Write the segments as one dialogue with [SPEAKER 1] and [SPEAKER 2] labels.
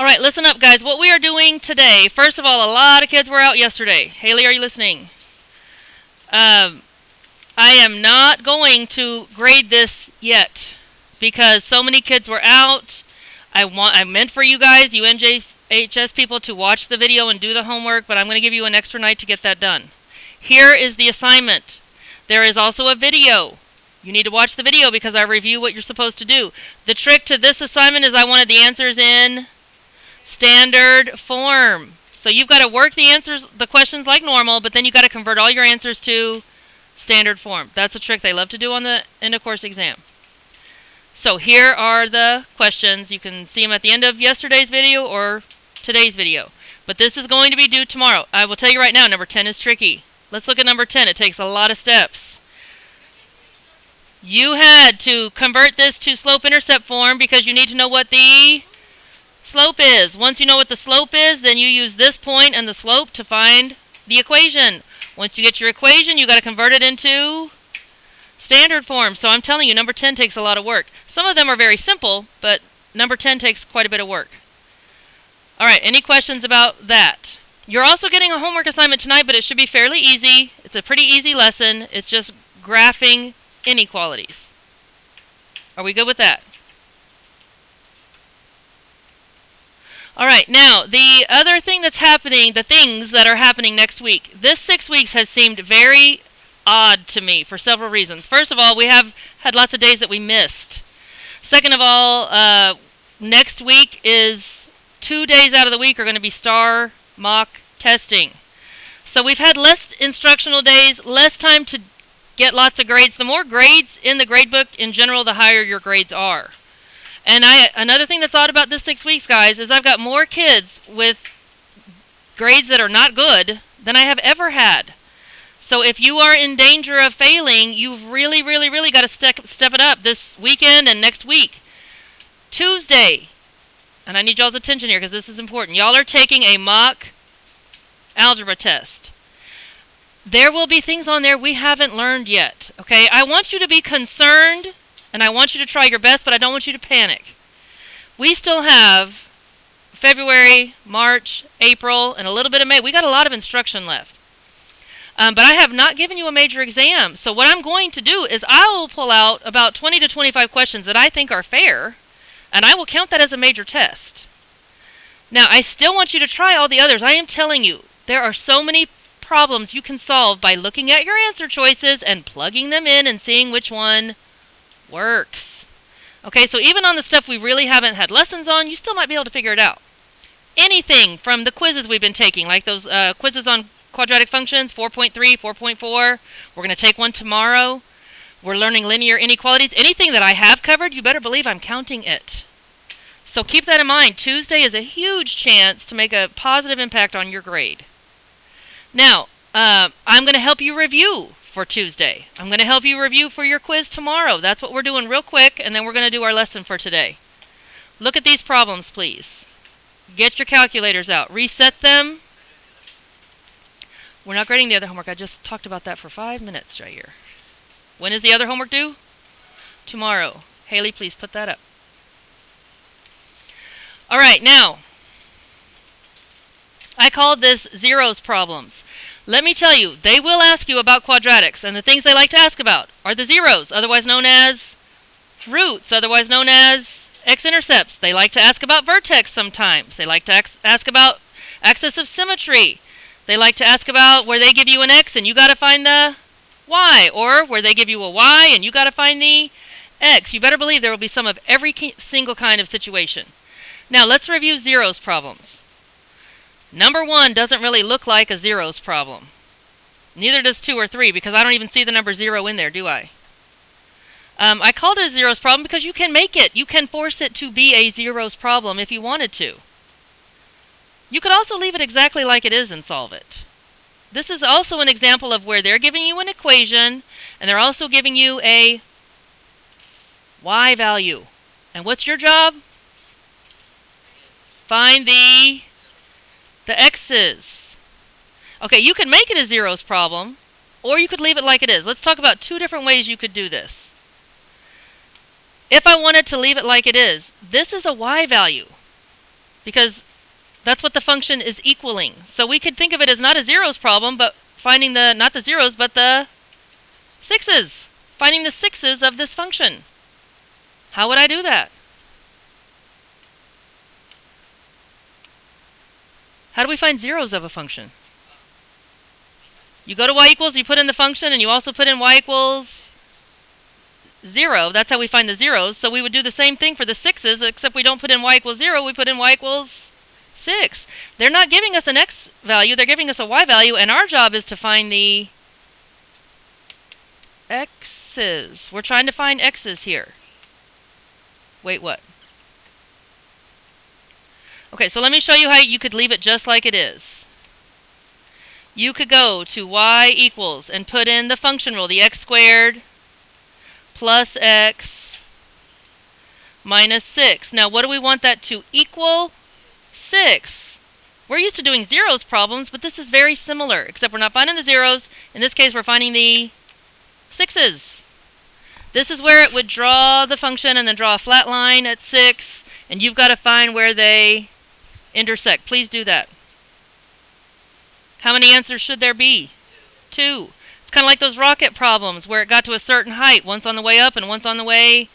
[SPEAKER 1] All right, listen up, guys. What we are doing today, first of all, a lot of kids were out yesterday. Haley, are you listening? I am not going to grade this yet because so many kids were out. I meant for you guys, you NJHS people, to watch the video and do the homework, but I'm going to give you an extra night to get that done. Here is the assignment. There is also a video. You need to watch the video because I review what you're supposed to do. The trick to this assignment is I wanted the answers in standard form. So you've got to work the questions like normal, but then you've got to convert all your answers to standard form. That's a trick they love to do on the end of course exam. So here are the questions. You can see them at the end of yesterday's video or today's video. But this is going to be due tomorrow. I will tell you right now, number 10 is tricky. Let's look at number 10. It takes a lot of steps. You had to convert this to slope-intercept form because you need to know what the slope is. Once you know what the slope is, then you use this point and the slope to find the equation. Once you get your equation, you got to convert it into standard form. So I'm telling you, number 10 takes a lot of work. Some of them are very simple, but number 10 takes quite a bit of work. All right, any questions about that? You're also getting a homework assignment tonight, but it should be fairly easy. It's a pretty easy lesson. It's just graphing inequalities. Are we good with that? All right, now, the other thing that's happening, the things that are happening next week. This 6 weeks has seemed very odd to me for several reasons. First of all, we have had lots of days that we missed. Second of all, next week is 2 days out of the week are going to be STAR mock testing. So we've had less instructional days, less time to get lots of grades. The more grades in the gradebook in general, the higher your grades are. And another thing that's odd about this 6 weeks, guys, is I've got more kids with grades that are not good than I have ever had. So if you are in danger of failing, you've really, really, really got to step it up this weekend and next week. Tuesday, and I need y'all's attention here because this is important. Y'all are taking a mock algebra test. There will be things on there we haven't learned yet, okay? I want you to be concerned, and I want you to try your best, but I don't want you to panic. We still have February, March, April, and a little bit of May. We got a lot of instruction left. But I have not given you a major exam. So what I'm going to do is I will pull out about 20 to 25 questions that I think are fair, and I will count that as a major test. Now, I still want you to try all the others. I am telling you, there are so many problems you can solve by looking at your answer choices and plugging them in and seeing which one works. Okay, so even on the stuff we really haven't had lessons on, you still might be able to figure it out. Anything from the quizzes we've been taking, like those quizzes on quadratic functions, 4.3, 4.4. We're going to take one tomorrow. We're learning linear inequalities. Anything that I have covered, you better believe I'm counting it. So keep that in mind. Tuesday is a huge chance to make a positive impact on your grade. Now, I'm going to help you review for Tuesday. I'm going to help you review for your quiz tomorrow. That's what we're doing real quick, and then we're going to do our lesson for today. Look at these problems, please. Get your calculators out. Reset them. We're not grading the other homework. I just talked about that for 5 minutes right here. When is the other homework due? Tomorrow. Haley, please put that up. All right, now, I called this zeros problems. Let me tell you, they will ask you about quadratics, and the things they like to ask about are the zeros, otherwise known as roots, otherwise known as x-intercepts. They like to ask about vertex sometimes. They like to ask about axis of symmetry. They like to ask about where they give you an x and you got to find the y, or where they give you a y and you got to find the x. You better believe there will be some of every single kind of situation. Now, let's review zeros problems. Number 1 doesn't really look like a zeros problem. Neither does 2 or 3, because I don't even see the number 0 in there, do I? I called it a zeros problem because you can make it. You can force it to be a zeros problem if you wanted to. You could also leave it exactly like it is and solve it. This is also an example of where they're giving you an equation, and they're also giving you a y value. And what's your job? Find the x's. Okay, you can make it a zeros problem, or you could leave it like it is. Let's talk about 2 different ways you could do this. If I wanted to leave it like it is, this is a y value. because that's what the function is equaling. So we could think of it as not a zeros problem, but finding not the zeros, but the sixes. Finding the sixes of this function. How would I do that? How do we find zeros of a function? You go to y equals, you put in the function, and you also put in y equals 0. That's how we find the zeros. So we would do the same thing for the sixes, except we don't put in y equals 0, we put in y equals 6. They're not giving us an x value, they're giving us a y value, and our job is to find the x's. We're trying to find x's here. Wait, what? Okay, so let me show you how you could leave it just like it is. You could go to y equals and put in the function rule, the x squared plus x minus 6. Now, what do we want that to equal? 6. We're used to doing zeros problems, but this is very similar, except we're not finding the zeros. In this case, we're finding the sixes. This is where it would draw the function and then draw a flat line at 6, and you've got to find where they intersect. Please do that. How many answers should there be? 2. It's kind of like those rocket problems where it got to a certain height, once on the way up and once on the way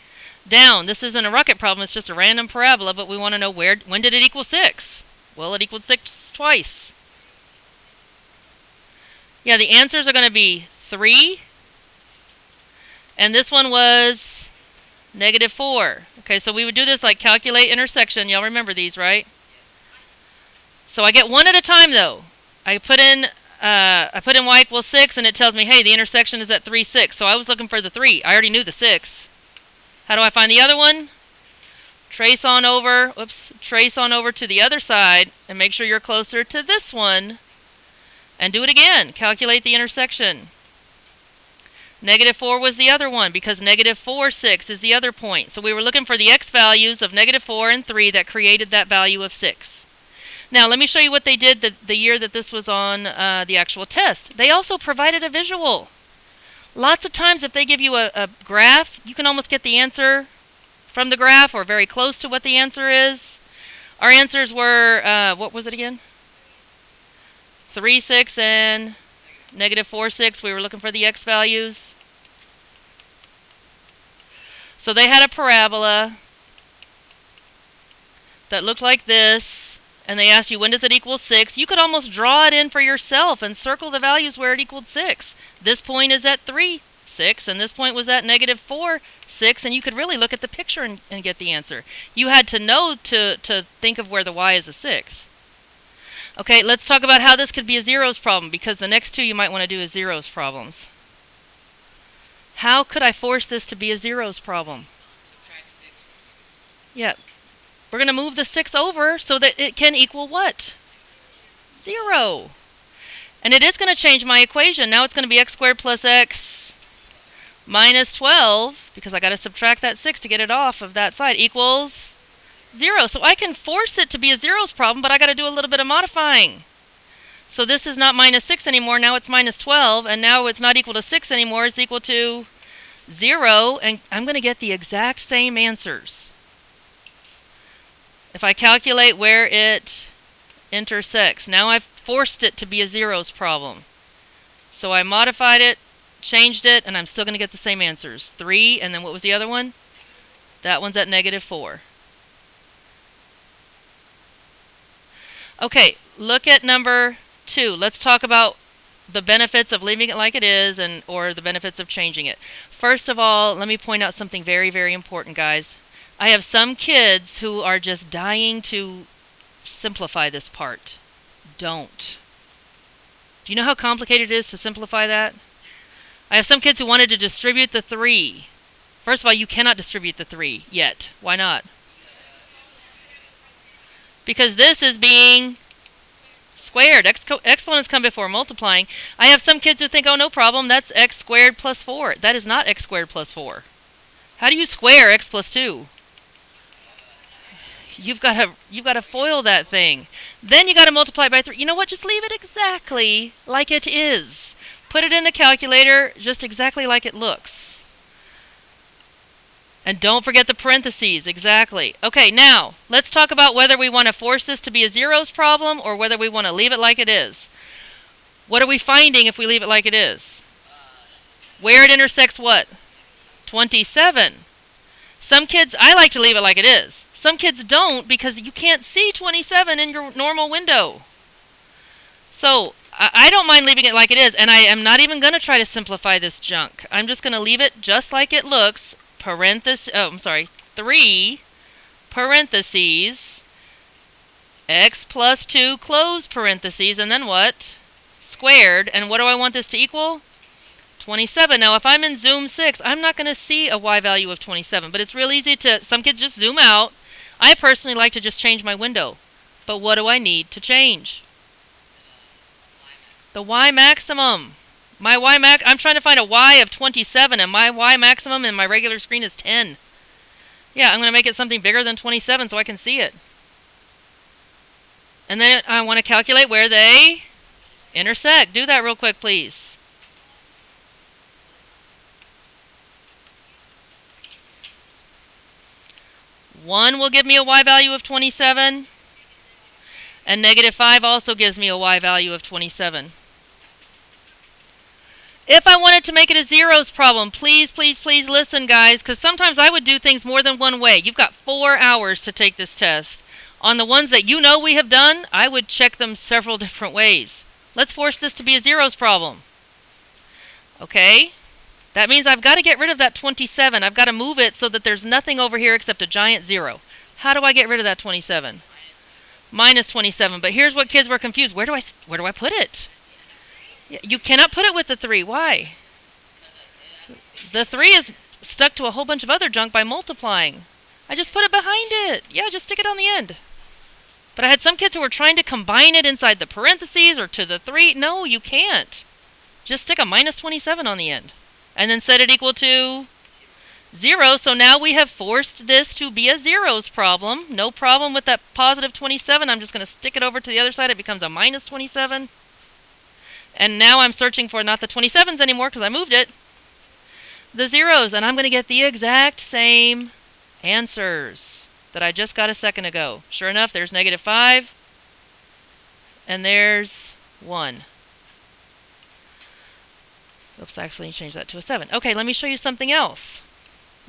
[SPEAKER 1] down. This isn't a rocket problem, it's just a random parabola, but we want to know when did it equal 6? Well, it equaled 6 twice. Yeah, the answers are going to be 3, and this one was -4. Okay, so we would do this like calculate intersection. Y'all remember these, right? So I get one at a time, though. I put in y equals 6, and it tells me, hey, the intersection is at 3, 6. So I was looking for the 3. I already knew the 6. How do I find the other one? Trace on over to the other side, and make sure you're closer to this one. And do it again. Calculate the intersection. -4 was the other one, because -4, 6 is the other point. So we were looking for the x values of -4 and 3 that created that value of 6. Now, let me show you what they did the year that this was on the actual test. They also provided a visual. Lots of times, if they give you a graph, you can almost get the answer from the graph or very close to what the answer is. Our answers were, what was it again? 3, 6, and -4, 6. We were looking for the x values. So they had a parabola that looked like this. And they asked you, when does it equal 6? You could almost draw it in for yourself and circle the values where it equaled 6. This point is at 3, 6, and this point was at -4, 6, and you could really look at the picture and get the answer. You had to know to think of where the y is a 6. Okay, let's talk about how this could be a zeros problem, because the next two you might want to do as zeros problems. How could I force this to be a zeros problem? Yeah. We're going to move the 6 over so that it can equal what? 0. And it is going to change my equation. Now it's going to be x squared plus x minus 12, because I got to subtract that 6 to get it off of that side, equals 0. So I can force it to be a zeros problem, but I got to do a little bit of modifying. So this is not -6 anymore. Now it's -12, and now it's not equal to 6 anymore. It's equal to 0, and I'm going to get the exact same answers. If I calculate where it intersects, now I've forced it to be a zeros problem. So I modified it, changed it, and I'm still going to get the same answers. 3, and then what was the other one? That one's at -4. Okay, look at number 2. Let's talk about the benefits of leaving it like it is or the benefits of changing it. First of all, let me point out something very, very important, guys. I have some kids who are just dying to simplify this part. Don't. Do you know how complicated it is to simplify that? I have some kids who wanted to distribute the 3. First of all, you cannot distribute the 3 yet. Why not? Because this is being squared. Exponents come before multiplying. I have some kids who think, oh, no problem, that's x squared plus 4. That is not x squared plus 4. How do you square x plus 2? You've got to FOIL that thing. Then you got to multiply by 3. You know what? Just leave it exactly like it is. Put it in the calculator just exactly like it looks. And don't forget the parentheses, exactly. Okay, now, let's talk about whether we want to force this to be a zeros problem or whether we want to leave it like it is. What are we finding if we leave it like it is? Where it intersects what? 27. Some kids, I like to leave it like it is. Some kids don't because you can't see 27 in your normal window. So, I don't mind leaving it like it is, and I am not even going to try to simplify this junk. I'm just going to leave it just like it looks. 3 parentheses, x plus 2 close parentheses, and then what? Squared. And what do I want this to equal? 27. Now, if I'm in Zoom 6, I'm not going to see a y value of 27, but it's real easy to, some kids just zoom out. I personally like to just change my window. But what do I need to change? The y maximum. I'm trying to find a y of 27, and my y maximum in my regular screen is 10. Yeah, I'm going to make it something bigger than 27 so I can see it. And then I want to calculate where they intersect. Do that real quick, please. One will give me a y value of 27. And -5 also gives me a y value of 27. If I wanted to make it a zeros problem, please, please, please listen, guys, because sometimes I would do things more than one way. You've got 4 hours to take this test. On the ones that you know we have done, I would check them several different ways. Let's force this to be a zeros problem. Okay? That means I've got to get rid of that 27. I've got to move it so that there's nothing over here except a giant 0. How do I get rid of that 27? Minus 27. But here's what kids were confused. Where do I put it? You cannot put it with the 3. Why? The 3 is stuck to a whole bunch of other junk by multiplying. I just put it behind it. Yeah, just stick it on the end. But I had some kids who were trying to combine it inside the parentheses or to the 3. No, you can't. Just stick a minus 27 on the end. And then set it equal to 0. So now we have forced this to be a zeros problem. No problem with that positive 27. I'm just going to stick it over to the other side. It becomes a minus 27. And now I'm searching for not the 27s anymore because I moved it. The zeros. And I'm going to get the exact same answers that I just got a second ago. Sure enough, there's -5. And there's 1. Oops, I actually changed that to a 7. Okay, let me show you something else.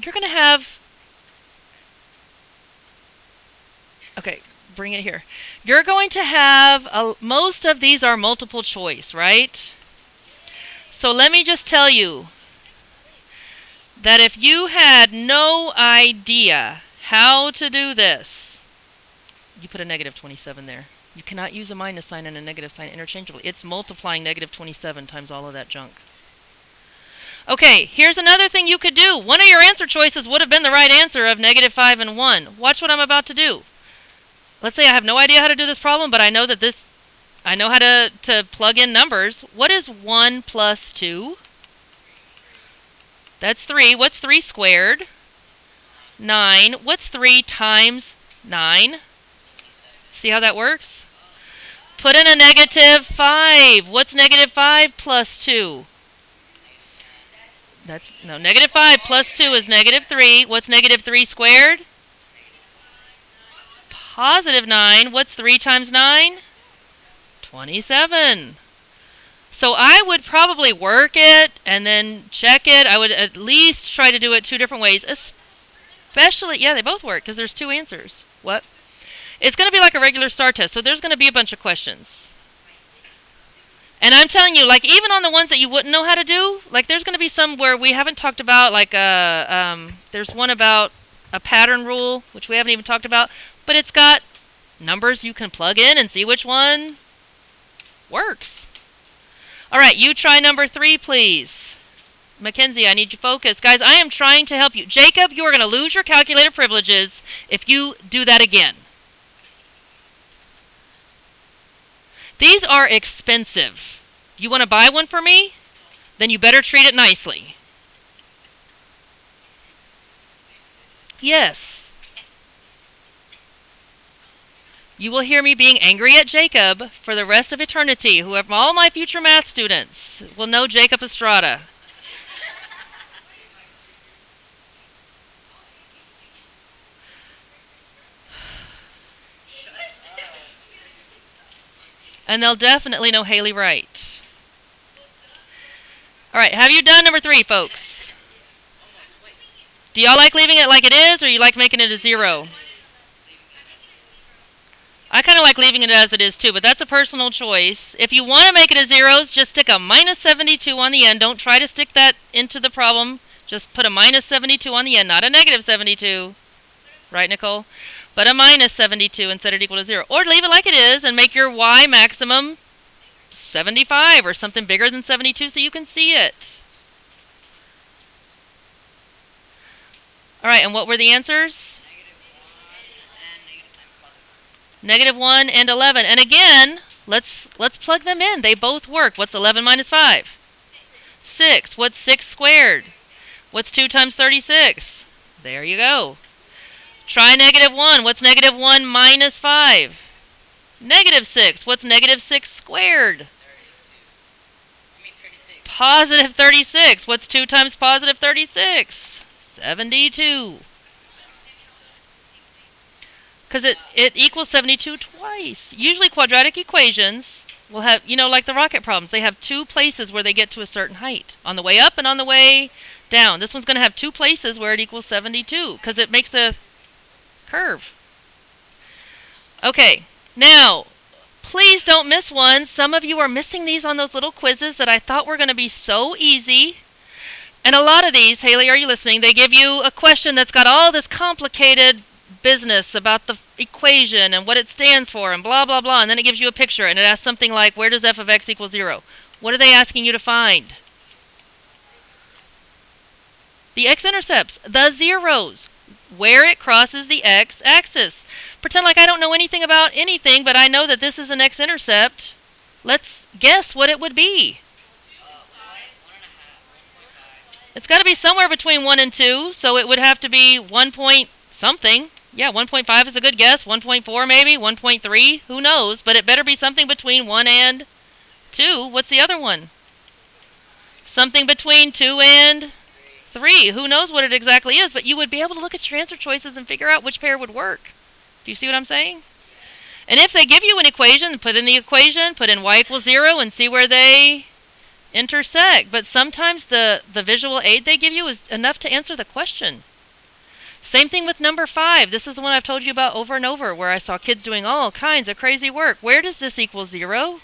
[SPEAKER 1] You're going to have... Okay, bring it here. You're going to have... most of these are multiple choice, right? So let me just tell you that if you had no idea how to do this, you put a -27 there. You cannot use a minus sign and a negative sign interchangeably. It's multiplying -27 times all of that junk. Okay, here's another thing you could do. One of your answer choices would have been the right answer of -5 and 1. Watch what I'm about to do. Let's say I have no idea how to do this problem, but I know that I know how to plug in numbers. What is 1 plus 2? That's 3. What's 3 squared? 9. What's 3 times 9? See how that works? Put in a -5. What's -5 plus 2? No, -5 plus 2 is -3. What's -3 squared? +9. What's 3 times 9? 27. So I would probably work it and then check it. I would at least try to do it 2 different ways. Especially, yeah, they both work because there's 2 answers. What? It's going to be like a regular STAR test, so there's going to be a bunch of questions. And I'm telling you, like, even on the ones that you wouldn't know how to do, like, there's going to be some where we haven't talked about, like, there's one about a pattern rule, which we haven't even talked about, but it's got numbers you can plug in and see which one works. All right, you try number 3, please. Mackenzie, I need you focused. Guys, I am trying to help you. Jacob, you are going to lose your calculator privileges if you do that again. These are expensive. You want to buy one for me? Then you better treat it nicely. Yes. You will hear me being angry at Jacob for the rest of eternity. Whoever, all my future math students will know Jacob Estrada. And they'll definitely know Haley right. All right, have you done number 3, folks? Do y'all like leaving it like it is, or you like making it a 0? I kind of like leaving it as it is too, but that's a personal choice. If you want to make it a 0, just stick a minus 72 on the end. Don't try to stick that into the problem. Just put a minus 72 on the end, not a negative 72. Right, Nicole? But a minus 72 and set it equal to 0. Or leave it like it is and make your y maximum 75 or something bigger than 72 so you can see it. All right, and what were the answers? -1 and 11. And again, let's plug them in. They both work. What's 11 minus 5? 6. What's 6 squared? What's 2 times 36? There you go. Try -1. What's -1 minus 5? -6. What's -6 squared? Positive 36. What's 2 times positive 36? 72. Because it equals 72 twice. Usually quadratic equations will have, like the rocket problems, they have 2 places where they get to a certain height. On the way up and on the way down. This one's going to have 2 places where it equals 72 because it makes a curve. Okay, now, please don't miss one. Some of you are missing these on those little quizzes that I thought were going to be so easy. And a lot of these, Haley, are you listening? They give you a question that's got all this complicated business about the equation and what it stands for and blah, blah, blah. And then it gives you a picture and it asks something like, where does f of x equal 0? What are they asking you to find? The x-intercepts, the zeros, where it crosses the x-axis. Pretend like I don't know anything about anything, but I know that this is an x-intercept. Let's guess what it would be. It's got to be somewhere between 1 and 2, so it would have to be 1 point something. Yeah, 1.5 is a good guess. 1.4 maybe, 1.3, who knows? But it better be something between 1 and 2. What's the other one? Something between 2 and 3. Who knows what it exactly is, but you would be able to look at your answer choices and figure out which pair would work. Do you see what I'm saying? And if they give you an equation, put in the equation, put in y equals 0 and see where they intersect. But sometimes the visual aid they give you is enough to answer the question. Same thing with number 5. This is the one I've told you about over and over where I saw kids doing all kinds of crazy work. Where does this equal 0?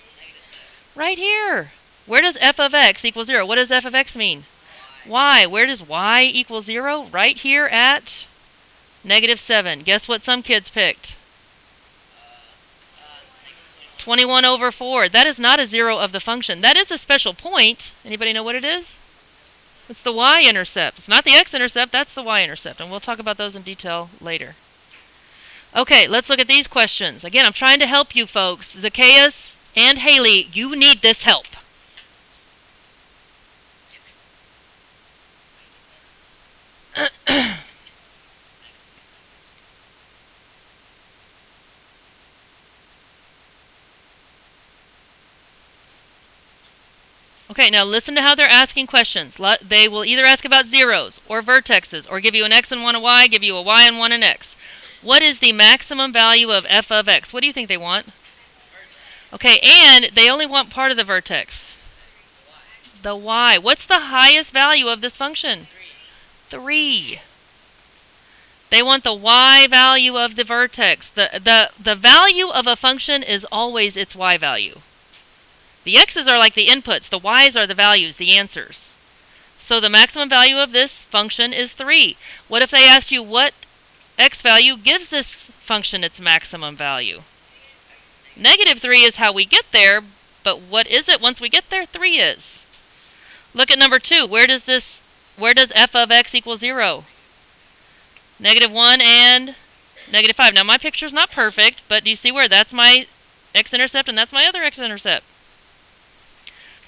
[SPEAKER 1] Right here. Where does f of x equal 0? What does f of x mean? Y. Where does y equal 0? Right here at -7. Guess what some kids picked? 21 over 4. That is not a 0 of the function. That is a special point. Anybody know what it is? It's the y-intercept. It's not the x-intercept, that's the y-intercept. And we'll talk about those in detail later. Okay, let's look at these questions. Again, I'm trying to help you folks. Zacchaeus and Haley, you need this help. Okay, now listen to how they're asking questions. They will either ask about zeros or vertexes or give you an x and one a y, give you a y and one an x. What is the maximum value of f of x? What do you think they want? Okay, and they only want part of the vertex. The y. What's the highest value of this function? 3. They want the y value of the vertex. The value of a function is always its y value. The x's are like the inputs. The y's are the values, the answers. So the maximum value of this function is 3. What if they asked you what x value gives this function its maximum value? -3 is how we get there, but what is it once we get there? 3 is. Look at number 2. Where does f of x equal 0? -1 and -5. Now my picture's not perfect, but do you see where that's my x-intercept and that's my other x-intercept?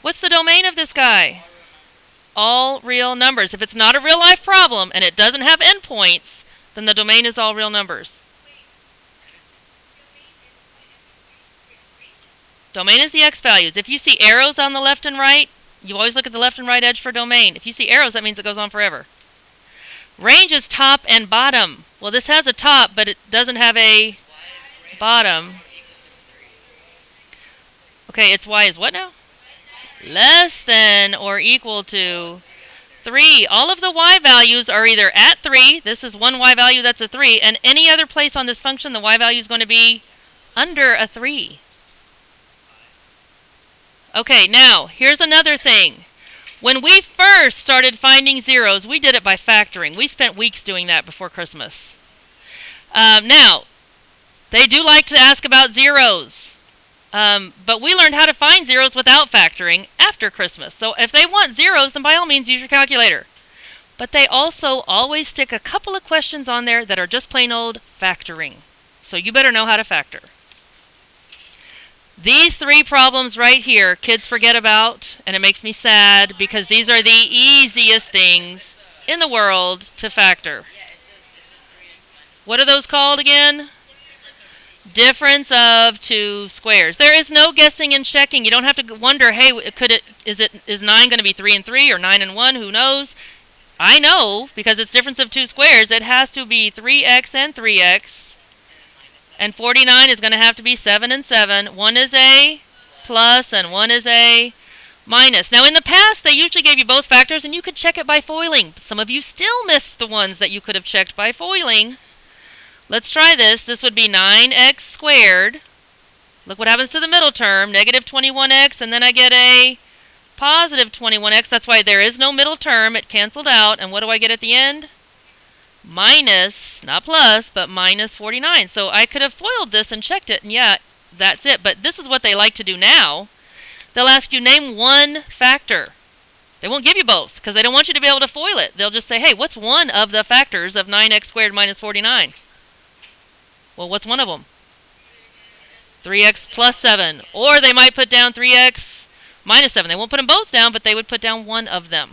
[SPEAKER 1] What's the domain of this guy? All real numbers. If it's not a real life problem and it doesn't have endpoints, then the domain is all real numbers. Domain is the x values. If you see arrows on the left and right, you always look at the left and right edge for domain. If you see arrows, that means it goes on forever. Range is top and bottom. Well, this has a top, but it doesn't have a bottom. Okay, its y is what now? Less than or equal to 3. All of the y values are either at 3, this is one y value that's a 3, and any other place on this function the y value is going to be under a 3. Okay, now, here's another thing. When we first started finding zeros, we did it by factoring. We spent weeks doing that before Christmas. Now, they do like to ask about zeros. But we learned how to find zeros without factoring after Christmas. So if they want zeros, then by all means use your calculator. But they also always stick a couple of questions on there that are just plain old factoring. So you better know how to factor. These 3 problems right here, kids forget about, and it makes me sad because these are the easiest things in the world to factor. What are those called again? Difference of 2 squares. There is no guessing and checking. You don't have to wonder, hey, is 9 going to be 3 and 3 or 9 and 1? Who knows? I know, because it's difference of 2 squares. It has to be 3x and 3x. And 49 is going to have to be 7 and 7. One is a plus and one is a minus. Now, in the past, they usually gave you both factors, and you could check it by foiling. Some of you still missed the ones that you could have checked by foiling. Let's try this. This would be 9x squared. Look what happens to the middle term. Negative 21x, and then I get a positive 21x. That's why there is no middle term. It canceled out. And what do I get at the end? Minus, not plus, but minus 49. So I could have foiled this and checked it, and yeah, that's it. But this is what they like to do now. They'll ask you, name one factor. They won't give you both, because they don't want you to be able to foil it. They'll just say, hey, what's one of the factors of 9x squared minus 49? Well, what's one of them? 3x plus 7. Or they might put down 3x minus 7. They won't put them both down, but they would put down one of them.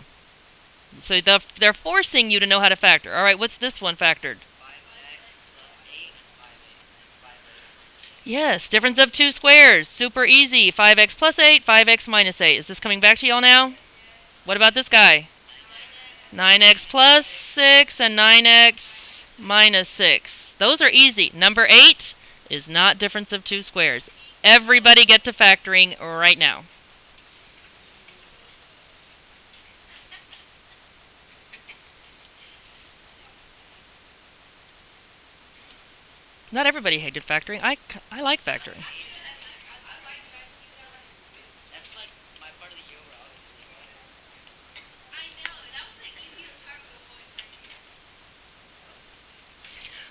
[SPEAKER 1] So they're forcing you to know how to factor. All right, what's this one factored?
[SPEAKER 2] 5x plus 8 and 5x.
[SPEAKER 1] Yes, difference of 2 squares. Super easy. 5x plus 8, 5x minus 8. Is this coming back to y'all now? What about this guy? 9x plus 6 and 9x minus 6. Those are easy. Number 8 is not difference of 2 squares. Everybody get to factoring right now. Not everybody hated factoring. I like factoring.
[SPEAKER 2] That's like my part of the year where I was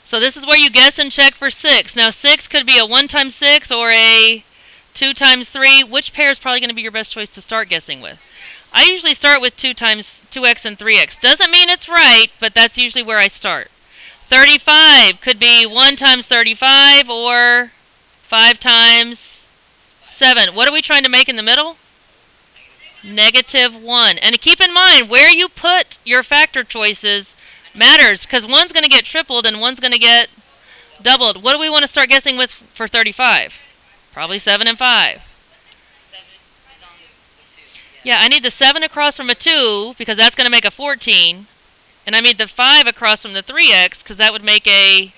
[SPEAKER 1] So this is where you guess and check for 6. Now 6 could be a 1 times 6 or a 2 times 3. Which pair is probably going to be your best choice to start guessing with? I usually start with 2x and 3x. Doesn't mean it's right, but that's usually where I start. 35 could be 1 times 35 or 5 times 7. What are we trying to make in the middle? -1. And keep in mind, where you put your factor choices matters, because one's going to get tripled and one's going to get doubled. What do we want to start guessing with for 35? Probably 7 and 5.
[SPEAKER 2] 7 is on the 2.
[SPEAKER 1] Yeah, I need the 7 across from a 2 because that's going to make a 14. And I need the 5 across from the 3x because that would make a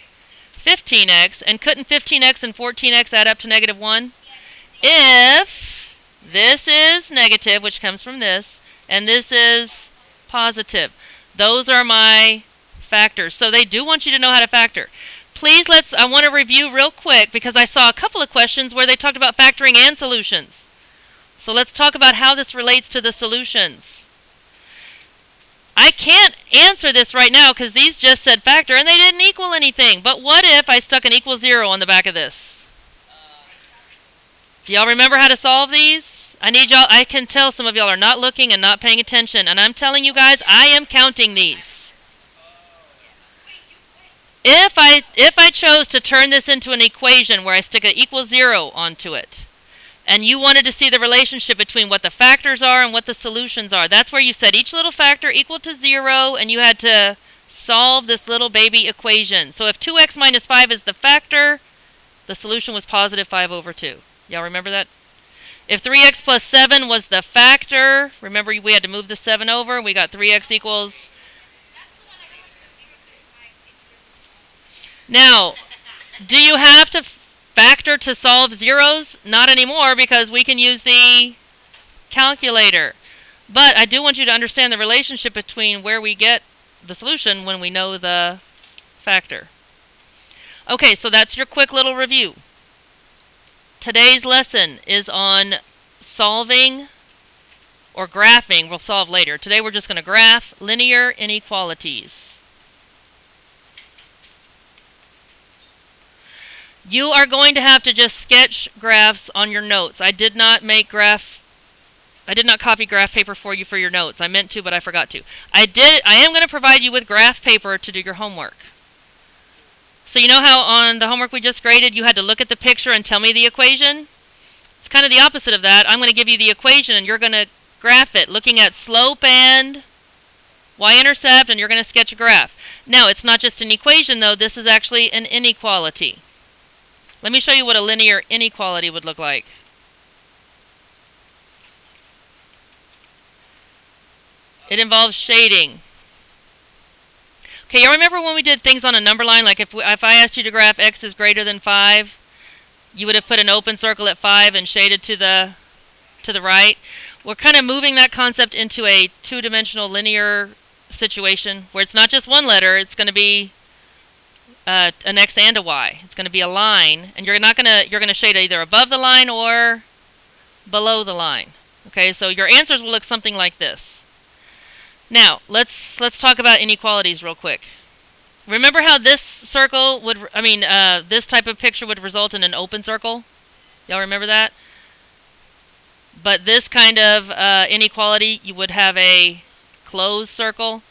[SPEAKER 1] 15x. And couldn't 15x and 14x add up to -1? If this is negative, which comes from this, and this is positive. Those are my factors. So they do want you to know how to factor. Please, I want to review real quick because I saw a couple of questions where they talked about factoring and solutions. So let's talk about how this relates to the solutions. I can't answer this right now because these just said factor and they didn't equal anything. But what if I stuck an equal 0 on the back of this? Do y'all remember how to solve these? I need y'all. I can tell some of y'all are not looking and not paying attention. And I'm telling you guys, I am counting these. If I chose to turn this into an equation where I stick an equal 0 onto it, and you wanted to see the relationship between what the factors are and what the solutions are, that's where you set each little factor equal to 0, and you had to solve this little baby equation. So if 2x minus 5 is the factor, the solution was positive 5 over 2. Y'all remember that? If 3x plus 7 was the factor, remember we had to move the 7 over, we got 3x equals. Now, do you have to factor to solve zeros? Not anymore, because we can use the calculator. But I do want you to understand the relationship between where we get the solution when we know the factor. Okay, so that's your quick little review. Today's lesson is on solving or graphing. We'll solve later. Today we're just going to graph linear inequalities. You are going to have to just sketch graphs on your notes. I did not copy graph paper for you for your notes. I meant to, but I forgot to. I am going to provide you with graph paper to do your homework. So you know how on the homework we just graded, you had to look at the picture and tell me the equation? It's kind of the opposite of that. I'm going to give you the equation, and you're going to graph it, looking at slope and y-intercept, and you're going to sketch a graph. Now, it's not just an equation, though. This is actually an inequality. Let me show you what a linear inequality would look like. It involves shading. Okay, you remember when we did things on a number line? Like if I asked you to graph x is greater than 5, you would have put an open circle at 5 and shaded to the right. We're kind of moving that concept into a two-dimensional linear situation where it's not just one letter. It's going to be an x and a y. It's going to be a line, and you're going to shade either above the line or below the line. Okay, so your answers will look something like this. Now, let's talk about inequalities real quick. Remember how this circle this type of picture would result in an open circle? Y'all remember that? But this kind of inequality, you would have a closed circle.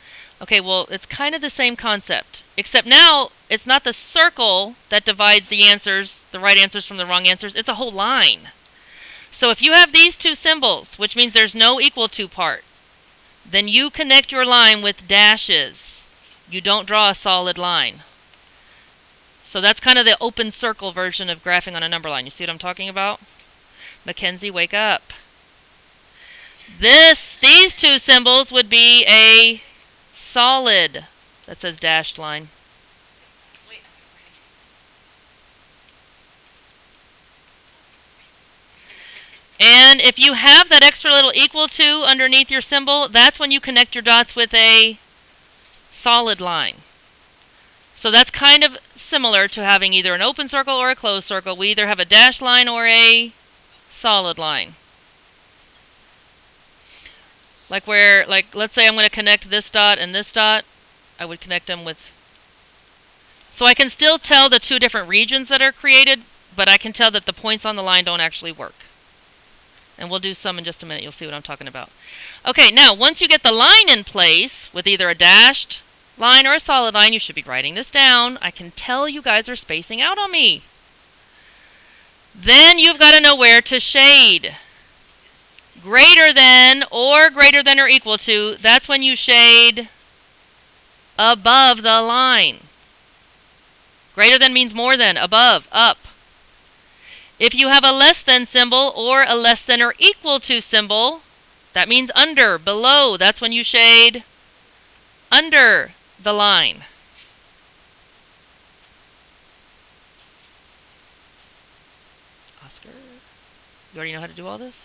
[SPEAKER 1] Okay, well, it's kind of the same concept, except now it's not the circle that divides the answers, the right answers from the wrong answers. It's a whole line. So if you have these two symbols, which means there's no equal to part, then you connect your line with dashes. You don't draw a solid line. So that's kind of the open circle version of graphing on a number line. You see what I'm talking about? Mackenzie, wake up. These two symbols would be a solid. That says dashed line. And if you have that extra little equal to underneath your symbol, that's when you connect your dots with a solid line. So that's kind of similar to having either an open circle or a closed circle. We either have a dashed line or a solid line. Like let's say I'm going to connect this dot and this dot. I would connect them with... So I can still tell the two different regions that are created, but I can tell that the points on the line don't actually work. And we'll do some in just a minute. You'll see what I'm talking about. Okay, now, once you get the line in place with either a dashed line or a solid line, you should be writing this down. I can tell you guys are spacing out on me. Then you've got to know where to shade. Greater than or equal to, that's when you shade above the line. Greater than means more than, above, up. If you have a less than symbol or a less than or equal to symbol, that means under, below. That's when you shade under the line. Oscar, you already know how to do all this?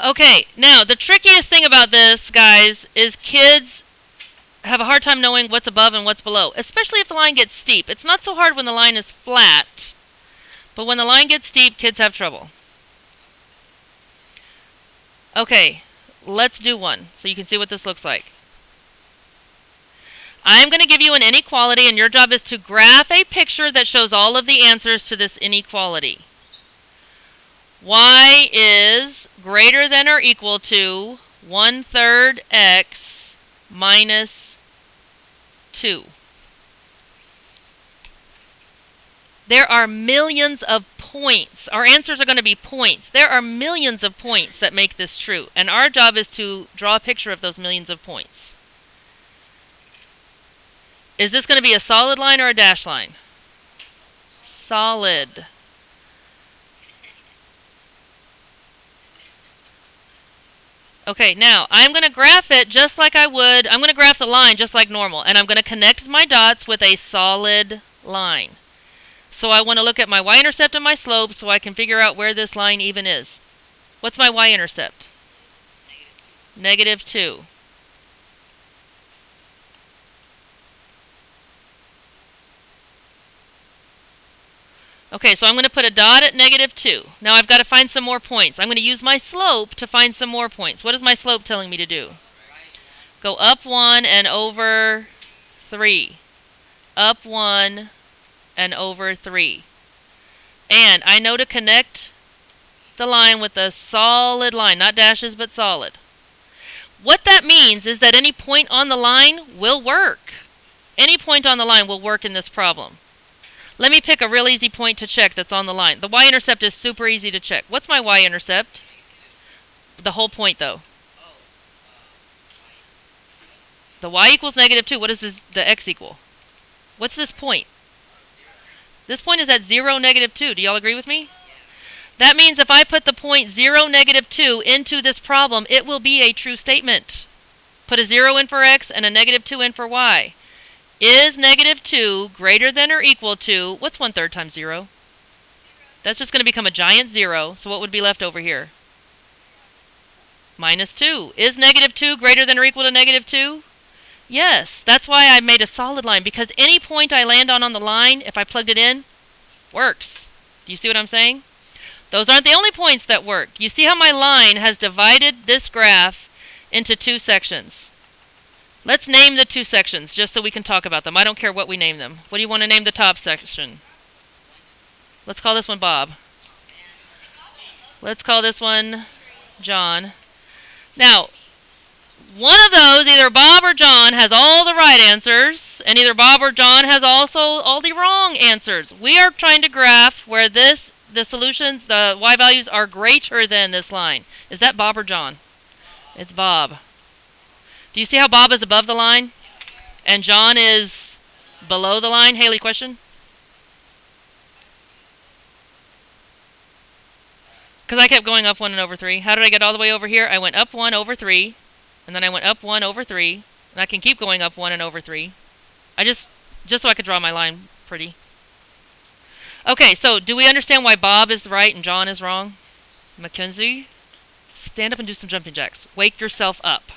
[SPEAKER 1] Okay, now the trickiest thing about this, guys, is kids have a hard time knowing what's above and what's below, especially if the line gets steep. It's not so hard when the line is flat, but when the line gets steep, kids have trouble. Okay, let's do one so you can see what this looks like. I'm going to give you an inequality, and your job is to graph a picture that shows all of the answers to this inequality. Y is greater than or equal to 1/3 x minus 2. There are millions of points. Our answers are going to be points. There are millions of points that make this true, and our job is to draw a picture of those millions of points. Is this going to be a solid line or a dashed line? Solid. Okay, now I'm going to graph it just like I would. I'm going to graph the line just like normal, and I'm going to connect my dots with a solid line. So I want to look at my y-intercept and my slope so I can figure out where this line even is. What's my y-intercept? -2. Okay, so I'm going to put a dot at -2. Now I've got to find some more points. I'm going to use my slope to find some more points. What is my slope telling me to do? Go up 1 and over 3. Up 1 and over 3. And I know to connect the line with a solid line, not dashes, but solid. What that means is that any point on the line will work. Any point on the line will work in this problem. Let me pick a real easy point to check that's on the line. The y-intercept is super easy to check. What's my y-intercept? The whole point, though. The y equals -2. What does the x equal? What's this point? This point is at 0, -2. Do y'all agree with me? That means if I put the point 0, -2 into this problem, it will be a true statement. Put a 0 in for x and a -2 in for y. Is -2 greater than or equal to, what's 1/3 times 0? That's just going to become a giant 0, so what would be left over here? -2. Is -2 greater than or equal to -2? Yes, that's why I made a solid line, because any point I land on the line, if I plugged it in, works. Do you see what I'm saying? Those aren't the only points that work. You see how my line has divided this graph into 2 sections. Let's name the 2 sections just so we can talk about them. I don't care what we name them. What do you want to name the top section? Let's call this one Bob. Let's call this one John. Now, one of those, either Bob or John, has all the right answers, and either Bob or John has also all the wrong answers. We are trying to graph where the solutions, the y values, are greater than this line. Is that Bob or John? It's Bob. Do you see how Bob is above the line? And John is below the line? Haley, question? Because I kept going up 1 and over 3. How did I get all the way over here? I went up 1 over 3. And then I went up 1 over 3. And I can keep going up 1 and over 3. Just so I could draw my line pretty. Okay, so do we understand why Bob is right and John is wrong? Mackenzie, stand up and do some jumping jacks. Wake yourself up.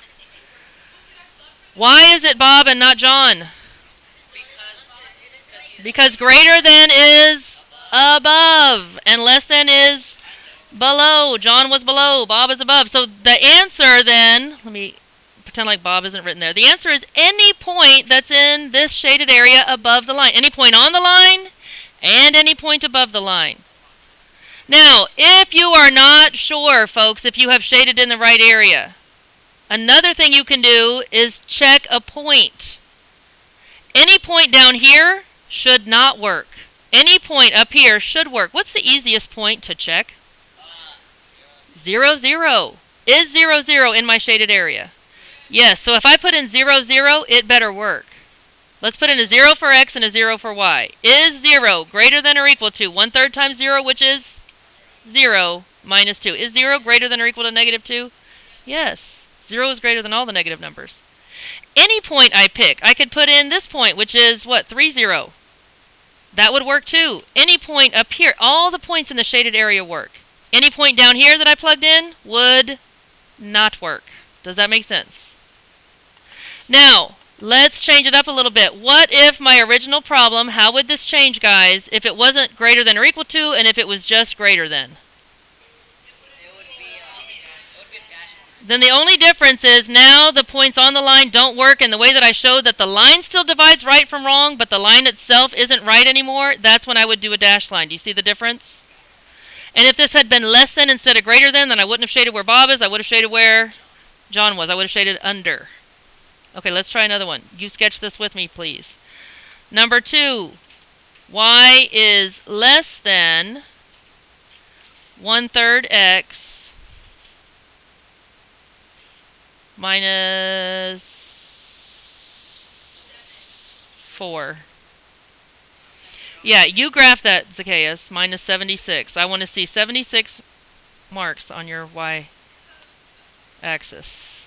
[SPEAKER 1] Why is it Bob and not John? Because greater than is above and less than is below. John was below, Bob is above. So the answer then, let me pretend like Bob isn't written there. The answer is any point that's in this shaded area above the line. Any point on the line and any point above the line. Now, if you are not sure, folks, if you have shaded in the right area, another thing you can do is check a point. Any point down here should not work. Any point up here should work. What's the easiest point to check? 0, 0. Is 0, 0 in my shaded area? Yes, so if I put in 0, 0, it better work. Let's put in a 0 for x and a 0 for y. Is 0 greater than or equal to 1/3 times 0, which is 0, minus 2. Is 0 greater than or equal to -2? Yes. 0 is greater than all the negative numbers. Any point I pick, I could put in this point, which is, what, 3, 0. That would work too. Any point up here, all the points in the shaded area work. Any point down here that I plugged in would not work. Does that make sense? Now, let's change it up a little bit. What if my original problem, how would this change, guys, if it wasn't greater than or equal to, and if it was just greater than? Then the only difference is now the points on the line don't work in the way that I showed, that the line still divides right from wrong, but the line itself isn't right anymore. That's when I would do a dashed line. Do you see the difference? And if this had been less than instead of greater than, then I wouldn't have shaded where Bob is. I would have shaded where John was. I would have shaded under. Okay, let's try another one. You sketch this with me, please. Number 2. Y is less than 1/3 x minus 4. Yeah, you graph that, Zacchaeus. Minus 76. I want to see 76 marks on your y axis.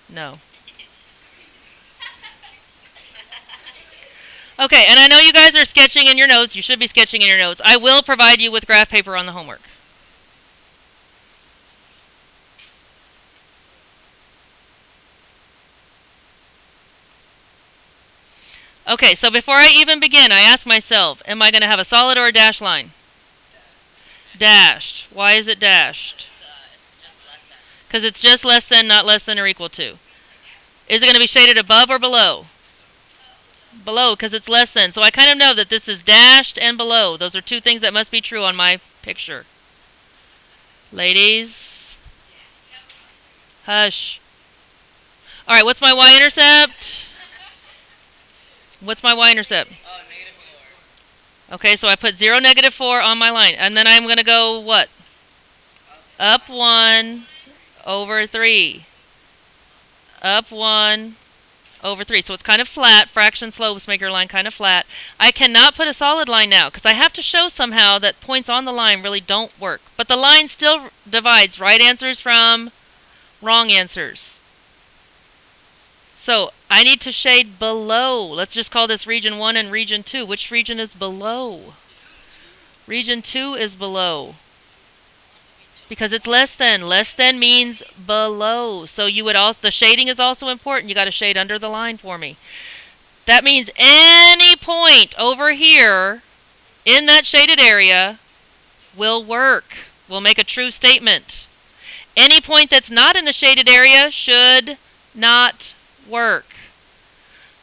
[SPEAKER 1] No. Okay, and I know you guys are sketching in your notes. You should be sketching in your notes. I will provide you with graph paper on the homework. Okay, so before I even begin, I ask myself, am I going to have a solid or a dashed line? Dashed. Why is it dashed? Because it's just less than, not less than or equal to. Is it going to be shaded above or below? Below, because it's less than. So I kind of know that this is dashed and below. Those are two things that must be true on my picture. Ladies? Hush. Alright, what's my y-intercept? What's my y-intercept?
[SPEAKER 2] -4.
[SPEAKER 1] Okay, so I put 0, -4 on my line. And then I'm going to go what? Up 1 over 3. Up 1 over 3. So it's kind of flat. Fraction slopes make your line kind of flat. I cannot put a solid line now because I have to show somehow that points on the line really don't work. But the line still divides right answers from wrong answers. So I need to shade below. Let's just call this region 1 and region 2. Which region is below? Region 2 is below. Because it's less than. Less than means below. So you would also, the shading is also important. You got to shade under the line for me. That means any point over here in that shaded area will work. Will make a true statement. Any point that's not in the shaded area should not work.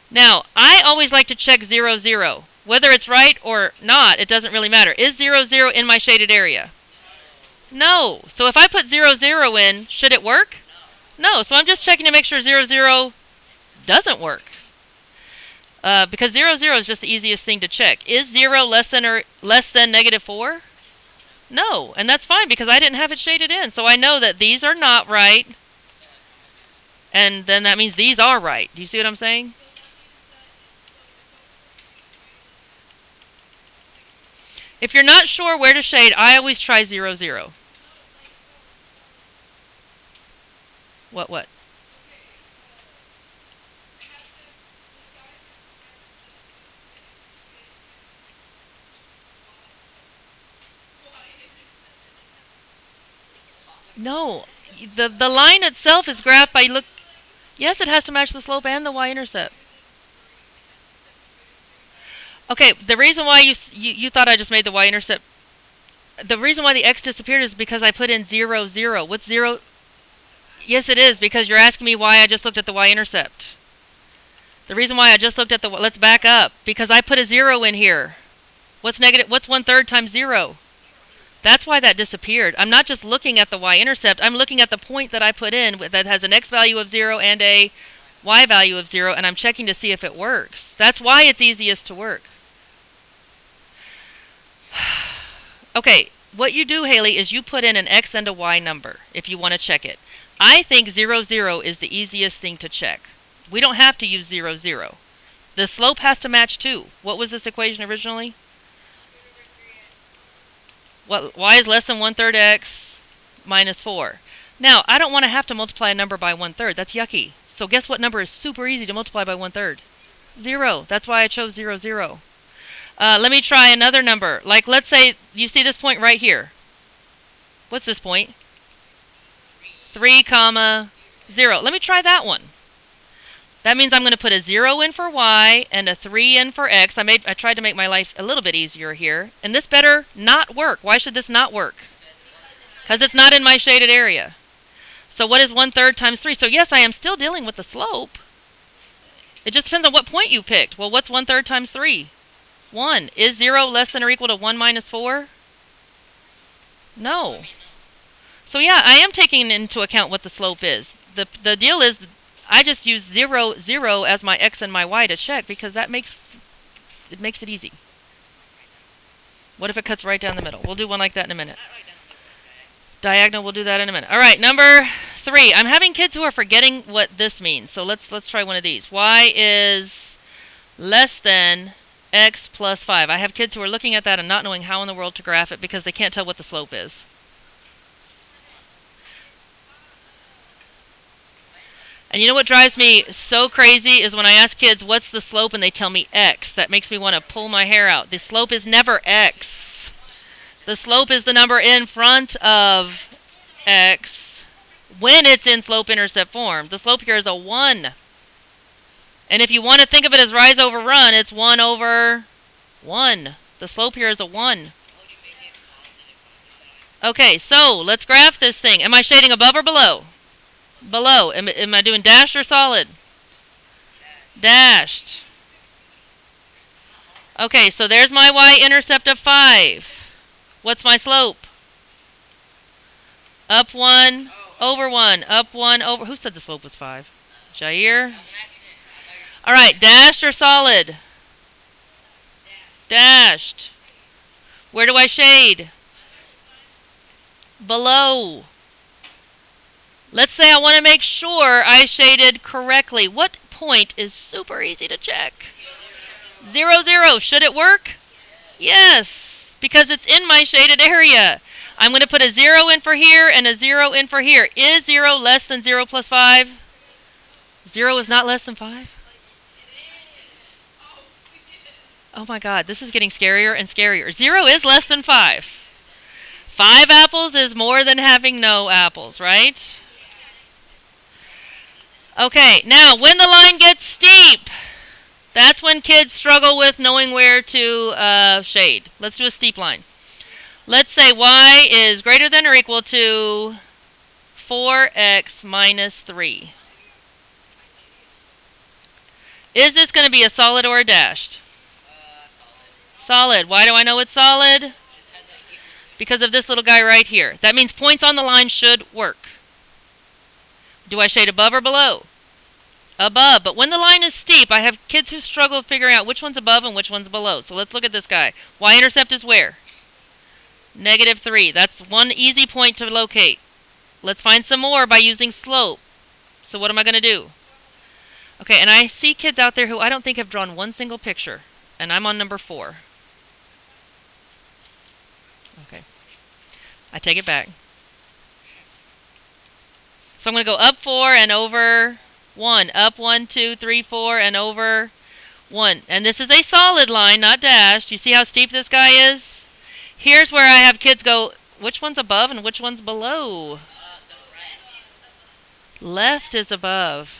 [SPEAKER 1] Now, I always like to check 0, 0. Whether it's right or not, it doesn't really matter. Is 0, 0 in my shaded area? No. So if I put 0, 0 in, should it work? No. So I'm just checking to make sure 0, 0 doesn't work. Because 0, 0 is just the easiest thing to check. Is 0 less than -4? No. And that's fine because I didn't have it shaded in. So I know that these are not right. And then that means these are right. Do you see what I'm saying? If you're not sure where to shade, I always try 0, 0. What? No. The line itself is graphed by look. Yes, it has to match the slope and the y-intercept. Okay, the reason why you thought I just made the y-intercept, the reason why the x disappeared is because I put in 0, 0. What's 0? Yes, it is, because you're asking me why I just looked at the y-intercept. The reason why I just looked at the, let's back up, because I put a 0 in here. What's 1/3 times 0? That's why that disappeared. I'm not just looking at the y-intercept, I'm looking at the point that I put in that has an x value of 0 and a y value of 0, and I'm checking to see if it works. That's why it's easiest to work. Okay, what you do, Haley, is you put in an x and a y number if you want to check it. I think 0, 0 is the easiest thing to check. We don't have to use 0, 0. The slope has to match too. What was this equation originally? What, y is less than 1/3 x minus 4. Now, I don't want to have to multiply a number by 1/3. That's yucky. So guess what number is super easy to multiply by 1/3? 0. That's why I chose 0, 0. Let me try another number. Like, let's say you see this point right here. What's this point? 3, 0. Let me try that one. That means I'm going to put a 0 in for y and a 3 in for x. I tried to make my life a little bit easier here. And this better not work. Why should this not work? Because it's not in my shaded area. So what is 1/3 times 3? So yes, I am still dealing with the slope. It just depends on what point you picked. Well, what's 1/3 times 3? 1. Is 0 less than or equal to 1 minus 4? No. So yeah, I am taking into account what the slope is. The deal is I just use 0, 0 as my x and my y to check because that makes it easy. What if it cuts right down the middle? We'll do one like that in a minute. Diagonal, we'll do that in a minute. All right, number 3. I'm having kids who are forgetting what this means. So let's try one of these. Y is less than x plus 5. I have kids who are looking at that and not knowing how in the world to graph it because they can't tell what the slope is. And you know what drives me so crazy is when I ask kids, what's the slope, and they tell me X. That makes me want to pull my hair out. The slope is never X. The slope is the number in front of X when it's in slope-intercept form. The slope here is a 1. And if you want to think of it as rise over run, it's 1 over 1. The slope here is a 1. Okay, so let's graph this thing. Am I shading above or below? Below. Am I doing dashed or solid? Dashed. Okay, so there's my y-intercept of 5. What's my slope? Up 1, over 1, up 1, over... Who said the slope was 5? Jair? Alright, dashed or solid? Dashed. Where do I shade? Below. Let's say I want to make sure I shaded correctly. What point is super easy to check? 0, 0. Should it work? Yes, because it's in my shaded area. I'm going to put a 0 in for here and a 0 in for here. Is 0 less than 0 plus 5? 0 is not less than 5? Oh my god, this is getting scarier and scarier. 0 is less than 5. 5 apples is more than having no apples, right? Okay, now when the line gets steep, that's when kids struggle with knowing where to shade. Let's do a steep line. Let's say y is greater than or equal to 4x minus 3. Is this going to be a solid or a dashed? Solid. Why do I know it's solid? Because of this little guy right here. That means points on the line should work. Do I shade above or below? Above. But when the line is steep, I have kids who struggle figuring out which one's above and which one's below. So let's look at this guy. Y-intercept is where? -3. That's one easy point to locate. Let's find some more by using slope. So what am I going to do? Okay, and I see kids out there who I don't think have drawn one single picture. And I'm on number 4. Okay. I take it back. So I'm going to go up 4 and over 1. Up 1, 2, 3, 4, and over 1. And this is a solid line, not dashed. You see how steep this guy is? Here's where I have kids go, which one's above and which one's below? Left is above.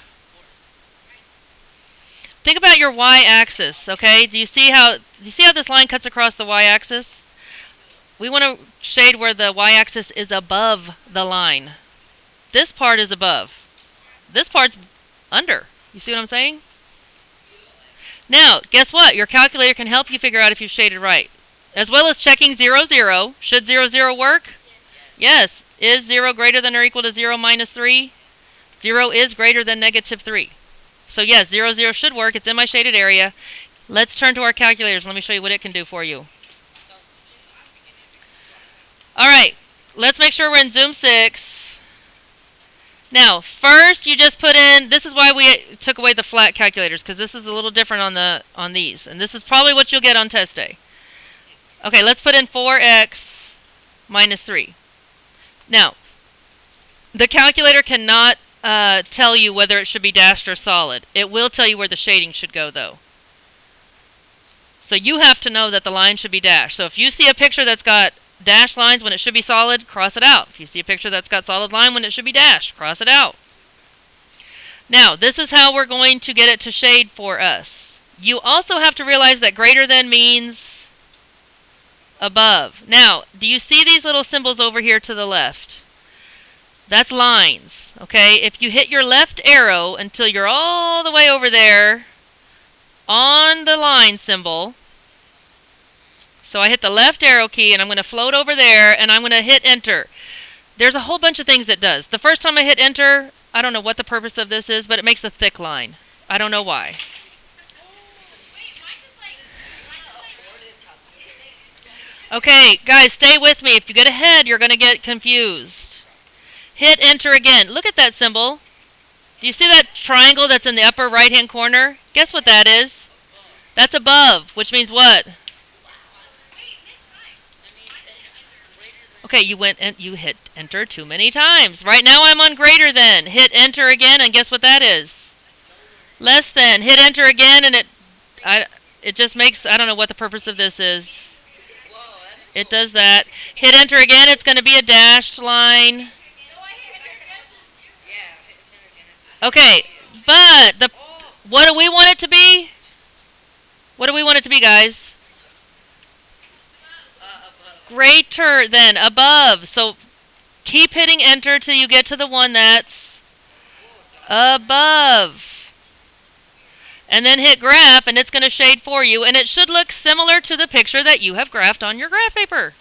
[SPEAKER 1] Think about your y-axis, okay? Do you see how this line cuts across the y-axis? We want to shade where the y-axis is above the line. This part is above. This part's under. You see what I'm saying? Now, guess what? Your calculator can help you figure out if you've shaded right. As well as checking 0, 0. Should 0, 0 work? Yes. Is 0 greater than or equal to 0 minus 3? 0 is greater than -3. So yes, 0, 0 should work. It's in my shaded area. Let's turn to our calculators. Let me show you what it can do for you. Alright, let's make sure we're in Zoom 6. Now, first you just put in, this is why we took away the flat calculators, because this is a little different on these. And this is probably what you'll get on test day. Okay, let's put in 4x minus 3. Now, the calculator cannot tell you whether it should be dashed or solid. It will tell you where the shading should go, though. So you have to know that the line should be dashed. So if you see a picture that's got dashed lines when it should be solid, cross it out. If you see a picture that's got solid line when it should be dashed, cross it out. Now, this is how we're going to get it to shade for us. You also have to realize that greater than means above. Now, do you see these little symbols over here to the left? That's lines, okay? If you hit your left arrow until you're all the way over there on the line symbol, so I hit the left arrow key and I'm going to float over there and I'm going to hit enter. There's a whole bunch of things it does. The first time I hit enter, I don't know what the purpose of this is, but it makes a thick line. I don't know why. Okay, guys, stay with me. If you get ahead, you're going to get confused. Hit enter again. Look at that symbol. Do you see that triangle that's in the upper right-hand corner? Guess what that is? That's above, which means what? Okay, you went and you hit enter too many times. Right now I'm on greater than. Hit enter again, and guess what that is? Less than. Hit enter again, and it just makes, I don't know what the purpose of this is. It does that. Hit enter again, it's going to be a dashed line. Okay, but what do we want it to be? What do we want it to be, guys? Greater than, above. So keep hitting enter till you get to the one that's above. And then hit graph, and it's going to shade for you, and it should look similar to the picture that you have graphed on your graph paper.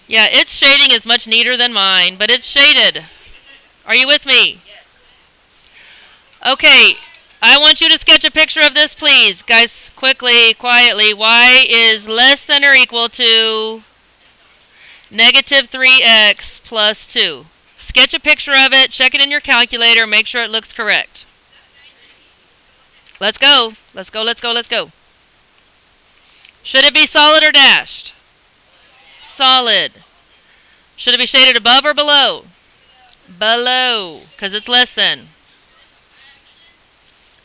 [SPEAKER 1] Yeah, its shading is much neater than mine, but it's shaded. Are you with me? Okay, I want you to sketch a picture of this, please. Guys, quickly, quietly. Y is less than or equal to negative 3x plus 2. Sketch a picture of it, check it in your calculator, make sure it looks correct. Let's go. Let's go, let's go, let's go. Should it be solid or dashed? Solid. Should it be shaded above or below? Below, because it's less than.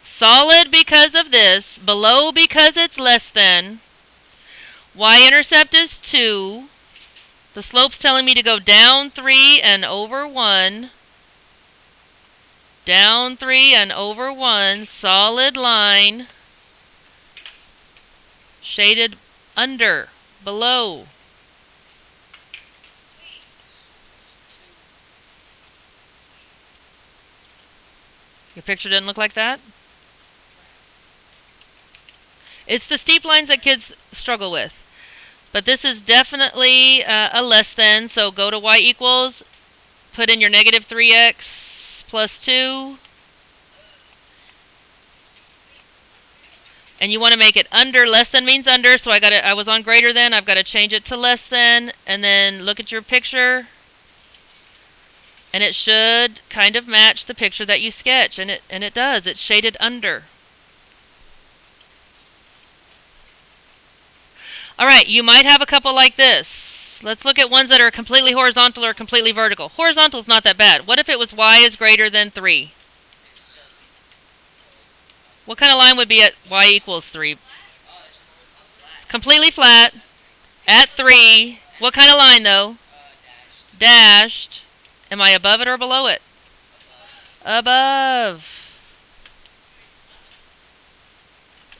[SPEAKER 1] Solid because of this, below because it's less than. Y-intercept is 2. The slope's telling me to go down 3 and over 1. Down 3 and over 1. Solid line. Shaded under, below. Your picture didn't look like that? It's the steep lines that kids struggle with. But this is definitely a less than, so go to y equals, put in your negative 3x plus 2. And you want to make it under. Less than means under, so I was on greater than, I've got to change it to less than, and then look at your picture. And it should kind of match the picture that you sketch, and it does. It's shaded under. All right, you might have a couple like this. Let's look at ones that are completely horizontal or completely vertical. Horizontal is not that bad. What if it was y is greater than 3? What kind of line would be at y equals 3? Completely flat. At 3. What kind of line, though? Dashed. Am I above it or below it? Above.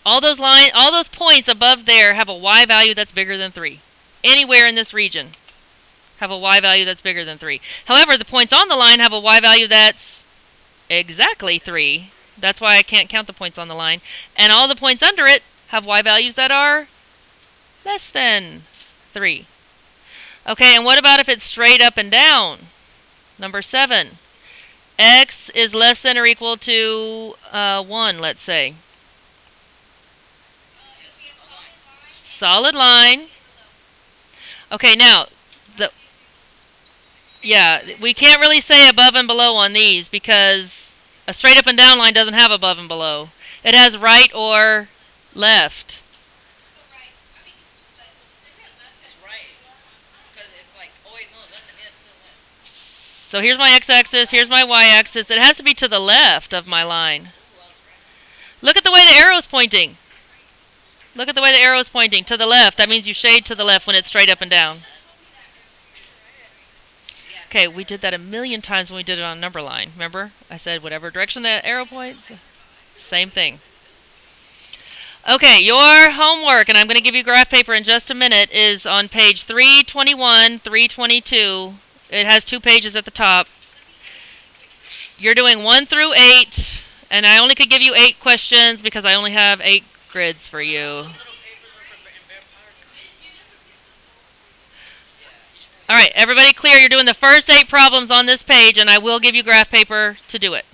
[SPEAKER 1] All those points above there have a y value that's bigger than 3. Anywhere in this region have a y value that's bigger than 3. However, the points on the line have a y value that's exactly 3. That's why I can't count the points on the line. And all the points under it have y values that are less than 3. Okay, and what about if it's straight up and down? Number 7. X is less than or equal to 1, let's say. Solid line. Okay, now, we can't really say above and below on these because a straight up and down line doesn't have above and below. It has right or left. So here's my x-axis, here's my y-axis. It has to be to the left of my line. Look at the way the arrow is pointing. Look at the way the arrow is pointing. To the left. That means you shade to the left when it's straight up and down. Okay, we did that a million times when we did it on a number line. Remember? I said whatever direction the arrow points. Same thing. Okay, your homework, and I'm going to give you graph paper in just a minute, is on page 321, 322. It has 2 pages at the top. You're doing 1 through 8, and I only could give you 8 questions because I only have 8 grids for you. All right, everybody clear? You're doing the first 8 problems on this page, and I will give you graph paper to do it.